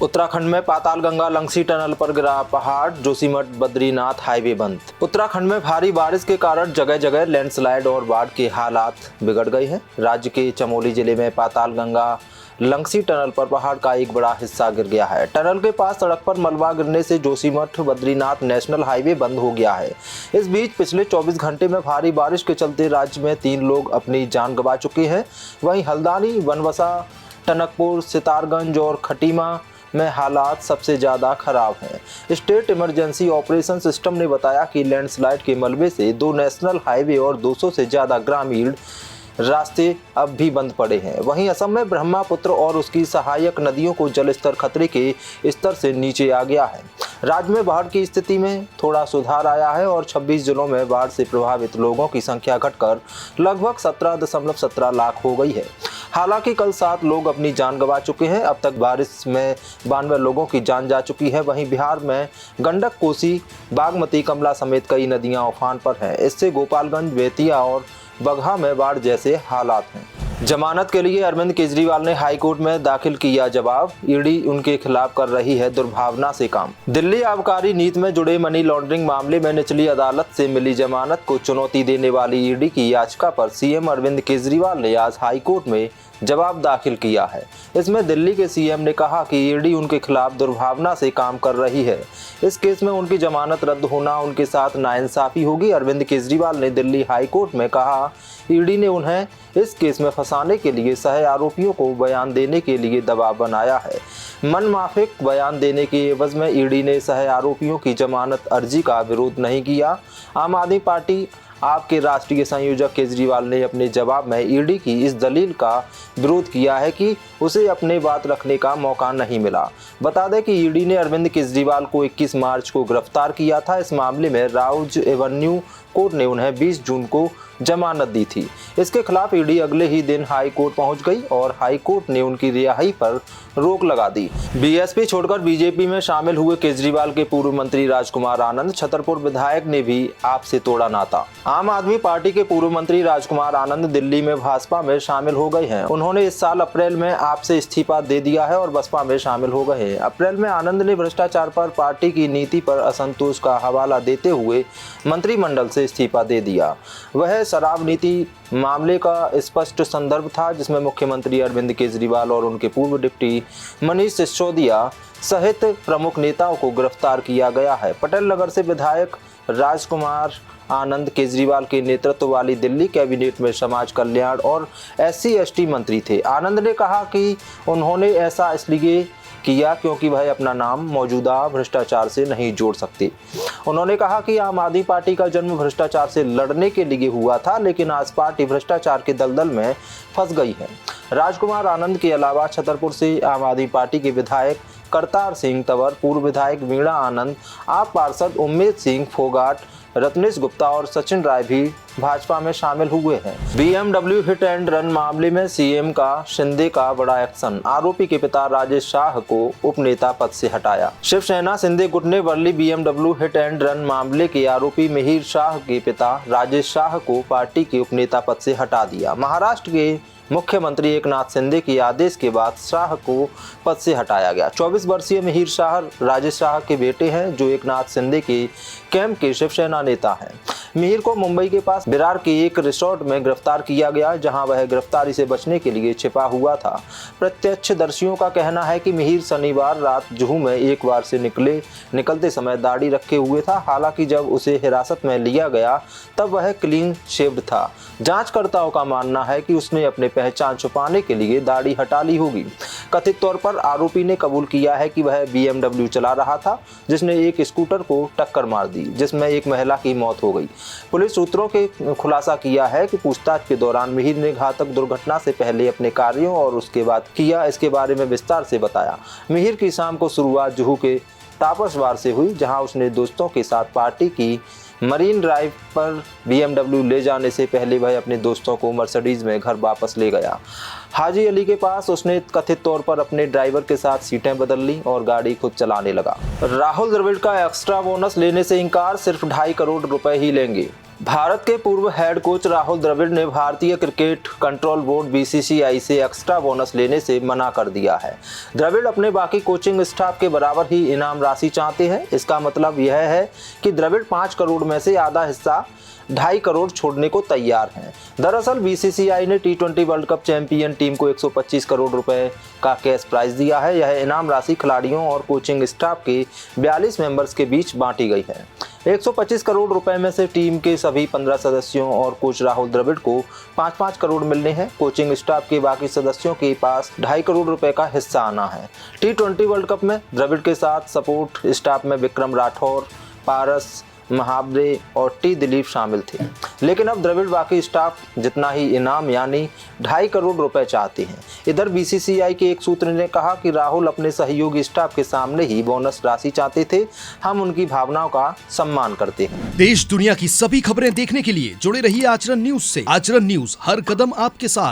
उत्तराखंड में पातालगंगा लंगसी टनल पर गिरा पहाड़, जोशीमठ बद्रीनाथ हाईवे बंद। उत्तराखंड में भारी बारिश के कारण जगह जगह लैंडस्लाइड और बाढ़ के हालात बिगड़ गए हैं। राज्य के चमोली जिले में पातालगंगा लंगसी टनल पर पहाड़ का एक बड़ा हिस्सा गिर गया है। टनल के पास सड़क पर मलबा गिरने से जोशीमठ बद्रीनाथ नेशनल हाईवे बंद हो गया है। इस बीच पिछले 24 घंटे में भारी बारिश के चलते राज्य में 3 लोग अपनी जान गंवा चुके हैं। वहीं हल्द्वानी, बनबसा, टनकपुर, सितारगंज और खटीमा में हालात सबसे ज़्यादा खराब हैं। स्टेट इमरजेंसी ऑपरेशन सिस्टम ने बताया कि लैंडस्लाइड के मलबे से 2 नेशनल हाईवे और 200 से ज़्यादा ग्रामीण रास्ते अब भी बंद पड़े हैं। वहीं असम में ब्रह्मपुत्र और उसकी सहायक नदियों को जलस्तर खतरे के स्तर से नीचे आ गया है। राज्य में बाढ़ की स्थिति में थोड़ा सुधार आया है और 26 जिलों में बाढ़ से प्रभावित लोगों की संख्या घटकर लगभग 17.17 लाख हो गई है। हालांकि कल 7 लोग अपनी जान गंवा चुके हैं। अब तक बारिश में 92 लोगों की जान जा चुकी है। वहीं बिहार में गंडक, कोसी, बागमती, कमला समेत कई नदियां उफान पर हैं। इससे गोपालगंज, बेतिया और बगहा में बाढ़ जैसे हालात हैं। जमानत के लिए अरविंद केजरीवाल ने हाईकोर्ट में दाखिल किया जवाब। ईडी उनके खिलाफ कर रही है दुर्भावना से काम। दिल्ली आबकारी नीति में जुड़े मनी लॉन्ड्रिंग मामले में निचली अदालत से मिली जमानत को चुनौती देने वाली ईडी की याचिका पर सीएम अरविंद केजरीवाल ने आज हाईकोर्ट में जवाब दाखिल किया है। इसमें दिल्ली के सीएम ने कहा कि ईडी उनके खिलाफ दुर्भावना से काम कर रही है। इस केस में उनकी जमानत रद्द होना उनके साथ नाइंसाफी होगी। अरविंद केजरीवाल ने दिल्ली हाईकोर्ट में कहा, ईडी ने उन्हें इस केस में फंसाने के लिए सह आरोपियों को बयान देने के लिए दबाव बनाया है। मनमाफिक बयान देने के एवज में ईडी ने सह आरोपियों की जमानत अर्जी का विरोध नहीं किया। आम आदमी पार्टी आप के राष्ट्रीय संयोजक केजरीवाल ने अपने जवाब में ईडी की इस दलील का विरोध किया है कि उसे अपने बात रखने का मौका नहीं मिला। बता दें कि ईडी ने अरविंद केजरीवाल को 21 मार्च को गिरफ्तार किया था। इस मामले में राउज एवेन्यू कोर्ट ने उन्हें 20 जून को जमानत दी थी। इसके खिलाफ ईडी अगले ही दिन हाई कोर्ट पहुंच गई और हाई कोर्ट ने उनकी रिहाई पर रोक लगा दी। बीएसपी छोड़कर बीजेपी में शामिल हुए केजरीवाल के पूर्व मंत्री राजकुमार आनंद, छतरपुर विधायक ने भी आपसे तोड़ा नाता। आम आदमी पार्टी के पूर्व मंत्री राजकुमार आनंद दिल्ली में भाजपा में शामिल हो गए हैं। उन्होंने इस साल अप्रैल में आप से इस्तीफा दे दिया है और बसपा में शामिल हो गए हैं। अप्रैल में आनंद ने भ्रष्टाचार पर पार्टी की नीति पर असंतोष का हवाला देते हुए मंत्रिमंडल से इस्तीफा दे दिया। वह शराब नीति मामले का स्पष्ट संदर्भ था, जिसमें मुख्यमंत्री अरविंद केजरीवाल और उनके पूर्व डिप्टी मनीष सिसोदिया सहित प्रमुख नेताओं को गिरफ्तार किया गया है। पटेल नगर से विधायक राजकुमार आनंद केजरीवाल के नेतृत्व वाली दिल्ली कैबिनेट में समाज कल्याण और SC/ST मंत्री थे। आनंद ने कहा कि उन्होंने ऐसा इसलिए किया क्योंकि वह अपना नाम मौजूदा भ्रष्टाचार से नहीं जोड़ सकते। उन्होंने कहा कि आम आदमी पार्टी का जन्म भ्रष्टाचार से लड़ने के लिए हुआ था, लेकिन आज पार्टी भ्रष्टाचार के दलदल में फंस गई है। राजकुमार आनंद के अलावा छतरपुर से आम आदमी पार्टी के विधायक करतार सिंह तंवर, पूर्व विधायक वीणा आनंद, आप पार्षद उम्मेद सिंह फोगाट, रत्नेश गुप्ता और सचिन राय भी भाजपा में शामिल हुए हैं। BMW हिट एंड रन मामले में सीएम का शिंदे का बड़ा एक्शन। आरोपी के पिता राजेश शाह को उपनेता पद से हटाया। शिवसेना शिंदे गुट ने Worli BMW hit and run मामले के आरोपी मिहिर शाह के पिता राजेश शाह को पार्टी के उपनेता पद से हटा दिया। महाराष्ट्र के मुख्यमंत्री एकनाथ शिंदे के आदेश के बाद शाह को पद से हटाया गया। 24 वर्षीय मिहिर शाह राजेश शाह के बेटे हैं, जो एकनाथ शिंदे के कैंप के शिवसेना नेता हैं। मिहिर को मुंबई के पास विरार के एक रिसोर्ट में गिरफ्तार किया गया, जहां वह गिरफ्तारी से बचने के लिए छिपा हुआ था। प्रत्यक्षदर्शियों का कहना है कि मिहिर शनिवार रात जुहू में एक बार से निकलते समय दाढ़ी रखे हुए था। हालांकि जब उसे हिरासत में लिया गया तब वह क्लीन शेव्ड था। जांचकर्ताओं का मानना है कि उसने अपने पहचान छुपाने के लिए दाढ़ी हटा ली होगी। कथित तौर पर आरोपी ने कबूल किया है कि वह BMW चला रहा था, जिसने एक स्कूटर को टक्कर मार दी, जिसमें एक महिला की मौत हो गई। पुलिस सूत्रों के खुलासा किया है कि पूछताछ के दौरान मिहिर ने घातक दुर्घटना से पहले अपने कार्यों और उसके बाद किया इसके बारे में विस्तार से बताया। मिहिर की शाम को शुरुआत जुहू के तापस बार से हुई, जहां उसने दोस्तों के साथ पार्टी की। मरीन ड्राइव पर BMW ले जाने से पहले वह अपने दोस्तों को मर्सिडीज में घर वापस ले गया। हाजी अली के पास उसने कथित तौर पर अपने ड्राइवर के साथ सीटें बदल ली और गाड़ी खुद चलाने लगा। राहुल द्रविड़ का एक्स्ट्रा बोनस लेने से इंकार, सिर्फ 2.5 करोड़ रुपए ही लेंगे। भारत के पूर्व हेड कोच राहुल द्रविड़ ने भारतीय क्रिकेट कंट्रोल बोर्ड बीसीसीआई से एक्स्ट्रा बोनस लेने से मना कर दिया है। द्रविड़ अपने बाकी कोचिंग स्टाफ के बराबर ही इनाम राशि चाहते हैं। इसका मतलब यह है कि द्रविड़ 5 करोड़ में से आधा हिस्सा 2.5 करोड़ छोड़ने को तैयार हैं। दरअसल बीसीसीआई ने टी20 वर्ल्ड कप चैंपियन टीम को 125 करोड़ रुपए का कैश प्राइज दिया है। यह इनाम राशि खिलाड़ियों और कोचिंग स्टाफ के 42 मेंबर्स के बीच बांटी गई है। 125 करोड़ रुपए में से टीम के सभी 15 सदस्यों और कोच राहुल द्रविड़ को 5-5 करोड़ मिलने हैं। कोचिंग स्टाफ के बाकी सदस्यों के पास 2.5 करोड़ रुपए का हिस्सा आना है। टी20 वर्ल्ड कप में द्रविड़ के साथ सपोर्ट स्टाफ में विक्रम राठौर, पारस महाबरे और टी दिलीप शामिल थे। लेकिन अब द्रविड़ बाकी स्टाफ जितना ही इनाम यानी 2.5 करोड़ रुपए चाहते हैं। इधर बीसीसीआई के एक सूत्र ने कहा कि राहुल अपने सहयोगी स्टाफ के सामने ही बोनस राशि चाहते थे। हम उनकी भावनाओं का सम्मान करते हैं। देश दुनिया की सभी खबरें देखने के लिए जुड़े रहिए आचरण न्यूज से। आचरण न्यूज, हर कदम आपके साथ।